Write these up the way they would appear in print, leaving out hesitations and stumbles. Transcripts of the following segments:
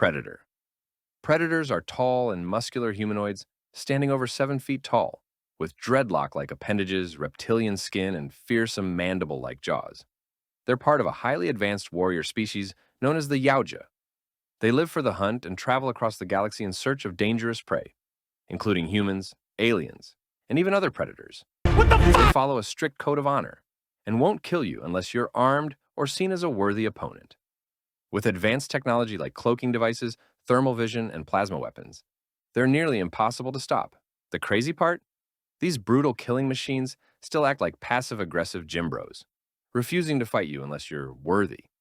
Predator. Predators are tall and muscular humanoids standing over 7 feet tall, with dreadlock-like appendages, reptilian skin, and fearsome mandible-like jaws. They're part of a highly advanced warrior species known as the Yautja. They live for the hunt and travel across the galaxy in search of dangerous prey, including humans, aliens, and even other predators. They follow a strict code of honor and won't kill you unless you're armed or seen as a worthy opponent. With advanced technology like cloaking devices, thermal vision, and plasma weapons, they're nearly impossible to stop. The crazy part? These brutal killing machines still act like passive-aggressive gym bros, refusing to fight you unless you're worthy.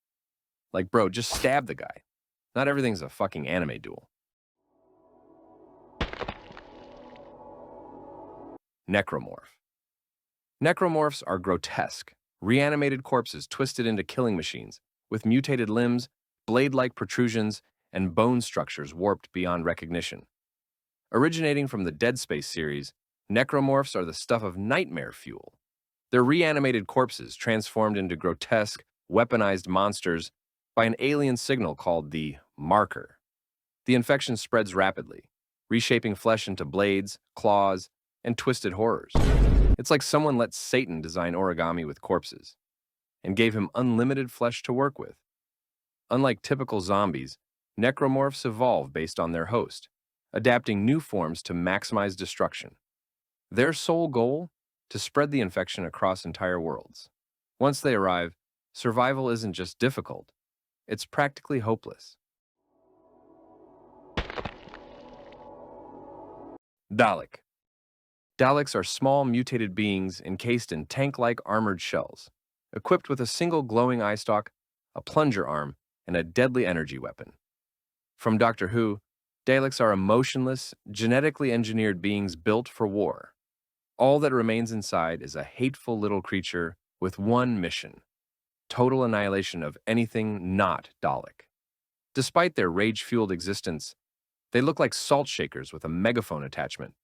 Like, bro, just stab the guy. Not everything's a fucking anime duel. Necormorph. Necromorphs are grotesque, reanimated corpses twisted into killing machines, with mutated limbs, blade-like protrusions, and bone structures warped beyond recognition. Originating from the Dead Space series, necromorphs are the stuff of nightmare fuel. They're reanimated corpses transformed into grotesque, weaponized monsters by an alien signal called the marker. The infection spreads rapidly, reshaping flesh into blades, claws, and twisted horrors. It's like someone let Satan design origami with corpses and gave him unlimited flesh to work with. Unlike typical zombies, necromorphs evolve based on their host, adapting new forms to maximize destruction. Their sole goal? To spread the infection across entire worlds. Once they arrive, survival isn't just difficult, it's practically hopeless. Dalek. Daleks are small mutated beings encased in tank-like armored shells, equipped with a single glowing eye stalk, a plunger arm, and a deadly energy weapon. From Doctor Who, Daleks are emotionless, genetically engineered beings built for war. All that remains inside is a hateful little creature with one mission: total annihilation of anything not Dalek. Despite their rage-fueled existence, they look like salt shakers with a megaphone attachment,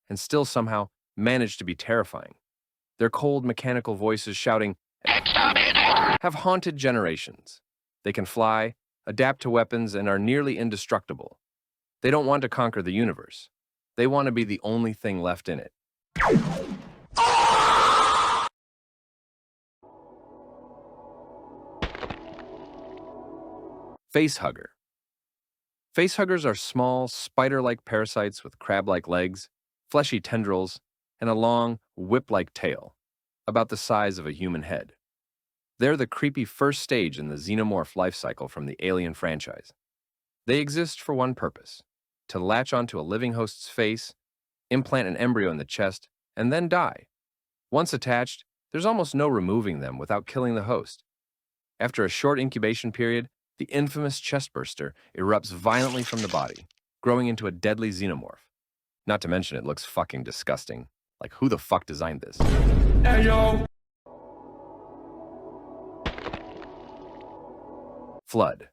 and still somehow manage to be terrifying. Their cold mechanical voices shouting, "Exterminate!" have haunted generations. They can fly, adapt to weapons, and are nearly indestructible. They don't want to conquer the universe. They want to be the only thing left in it. Facehugger. Facehuggers are small, spider-like parasites with crab-like legs, fleshy tendrils, and a long, whip-like tail, about the size of a human head. They're the creepy first stage in the xenomorph life cycle from the Alien franchise. They exist for one purpose: to latch onto a living host's face, implant an embryo in the chest, and then die. Once attached, there's almost no removing them without killing the host. After a short incubation period, the infamous chestburster erupts violently from the body, growing into a deadly xenomorph. Not to mention it looks fucking disgusting. Like, who the fuck designed this? Hey, yo! Flood.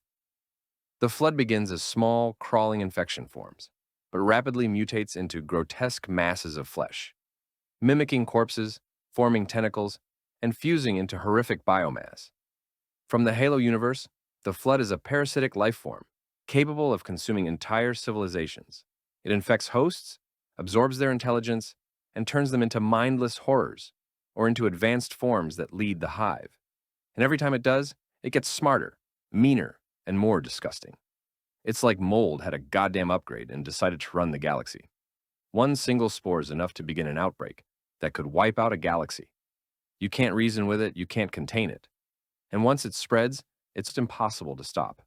The flood begins as small, crawling infection forms, but rapidly mutates into grotesque masses of flesh, mimicking corpses, forming tentacles, and fusing into horrific biomass. From the Halo universe, the Flood is a parasitic life form, capable of consuming entire civilizations. It infects hosts, absorbs their intelligence, and turns them into mindless horrors, or into advanced forms that lead the hive. And every time it does, it gets smarter, meaner, and more disgusting. It's like mold had a goddamn upgrade and decided to run the galaxy. One single spore is enough to begin an outbreak that could wipe out a galaxy. You can't reason with it, you can't contain it. And once it spreads, it's impossible to stop.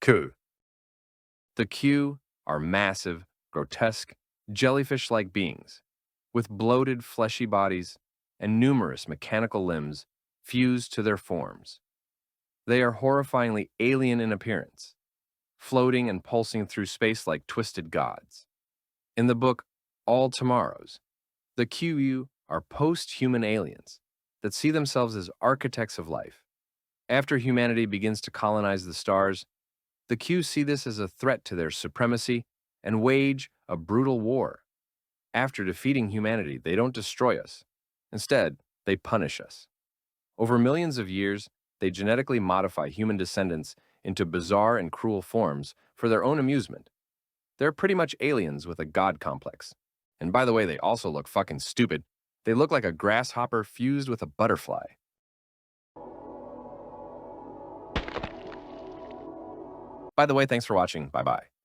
Q. The Q are massive, grotesque, jellyfish-like beings, with bloated, fleshy bodies and numerous mechanical limbs fused to their forms. They are horrifyingly alien in appearance, floating and pulsing through space like twisted gods. In the book All Tomorrows, the QU are post-human aliens that see themselves as architects of life. After humanity begins to colonize the stars, the Q see this as a threat to their supremacy and wage a brutal war. After defeating humanity, they don't destroy us. Instead, they punish us. Over millions of years, They genetically modify human descendants into bizarre and cruel forms for their own amusement. They're pretty much aliens with a god complex. And by the way, they also look fucking stupid. They look like a grasshopper fused with a butterfly. By the way, thanks for watching. Bye-bye.